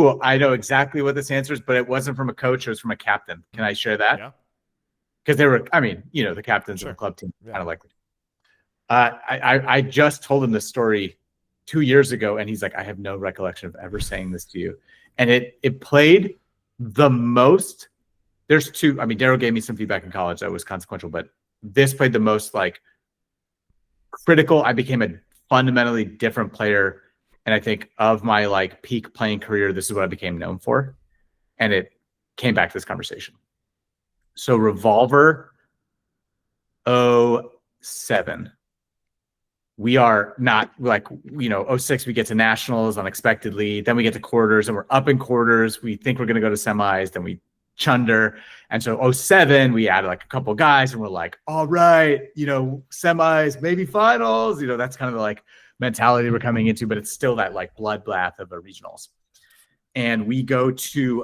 Ooh, I know exactly what this answer is, but it wasn't from a coach. It was from a captain. Can I share that? Yeah. Because they were, I mean, the captains of the club team, kind of like. I just told him this story 2 years ago, and he's like, I have no recollection of ever saying this to you. And it played the most. There's two. I mean, Daryl gave me some feedback in college that was consequential, but this played the most like critical. I became a fundamentally different player. And I think of my like peak playing career, this is what I became known for. And it came back to this conversation. So Revolver 07. We are not like, 06, we get to nationals unexpectedly. Then we get to quarters and we're up in quarters. We think we're going to go to semis. Then we chunder. And so 07, we added like a couple of guys and we're like, all right, semis, maybe finals. That's kind of the like mentality we're coming into, but it's still that like bloodbath of a regionals. And we go to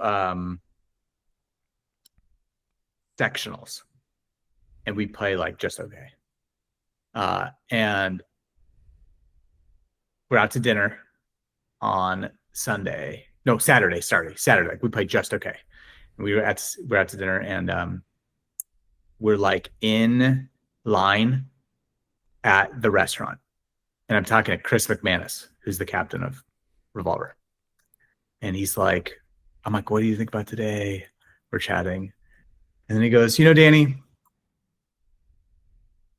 sectionals and we play like just okay. And we're out to dinner on Saturday. Like we played just okay. And we're out to dinner and we're like in line at the restaurant. And I'm talking to Chris McManus, who's the captain of Revolver. And he's like, I'm like, what do you think about today? We're chatting. And then he goes, Danny,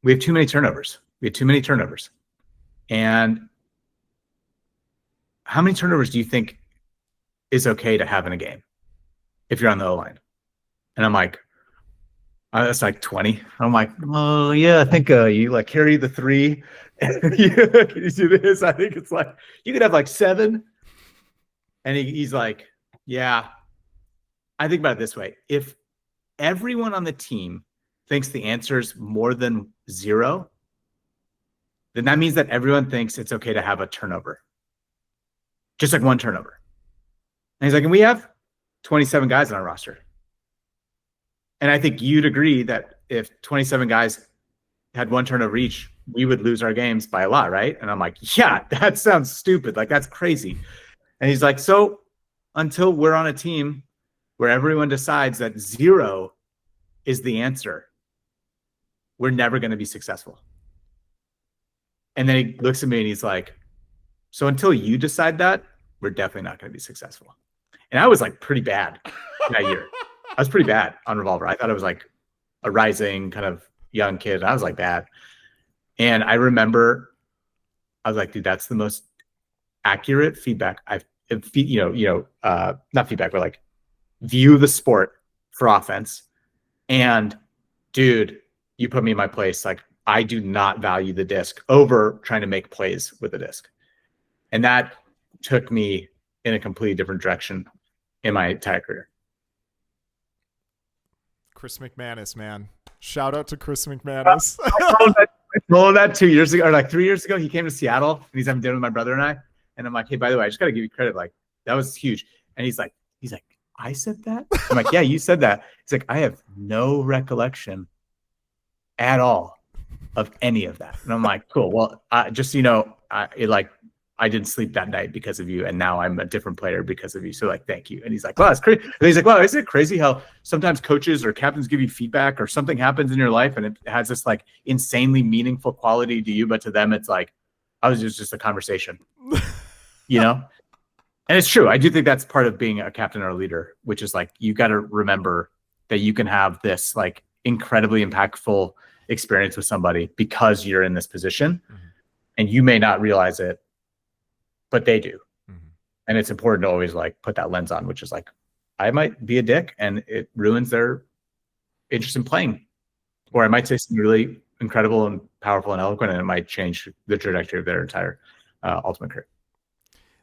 we have too many turnovers. And how many turnovers do you think is okay to have in a game if you're on the O-line? And I'm like, that's like 20. I'm like, oh, yeah, I think you like carry the 3. You do this. I think it's like you could have like 7. And he's like, yeah, I think about it this way. If everyone on the team thinks the answer is more than 0, then that means that everyone thinks it's okay to have a turnover. Just like one turnover. And he's like, and we have 27 guys on our roster. And I think you'd agree that if 27 guys had one turnover each, we would lose our games by a lot, right? And I'm like, yeah, that sounds stupid. Like, that's crazy. And he's like, so until we're on a team where everyone decides that 0 is the answer, we're never going to be successful. And then he looks at me and he's like, so until you decide that, we're definitely not going to be successful. And I was like pretty bad that year. I was pretty bad on Revolver. I thought I was like a rising kind of young kid. I was like bad. And I remember I was like, dude, that's the most accurate feedback I've, not feedback, but like view the sport for offense. And dude, you put me in my place. Like, I do not value the disc over trying to make plays with the disc. And that took me in a completely different direction in my entire career. Chris McManus, man. Shout out to Chris McManus. I told that 2 years ago, or like 3 years ago. He came to Seattle and he's having dinner with my brother and I. And I'm like, hey, by the way, I just got to give you credit. Like, that was huge. And he's like, I said that? I'm like, yeah, you said that. He's like, I have no recollection at all of any of that. And I'm like, cool. Well, just, I didn't sleep that night because of you. And now I'm a different player because of you. So like, thank you. And he's like, wow, that's crazy. And he's like, wow, isn't it crazy how sometimes coaches or captains give you feedback or something happens in your life and it has this like insanely meaningful quality to you, but to them, it's like, I was just a conversation, And it's true. I do think that's part of being a captain or a leader, which is like, you got to remember that you can have this like incredibly impactful experience with somebody because you're in this position and you may not realize it, but they do. And it's important to always like put that lens on, which is like, I might be a dick and it ruins their interest in playing, or I might say something really incredible and powerful and eloquent and it might change the trajectory of their entire ultimate career.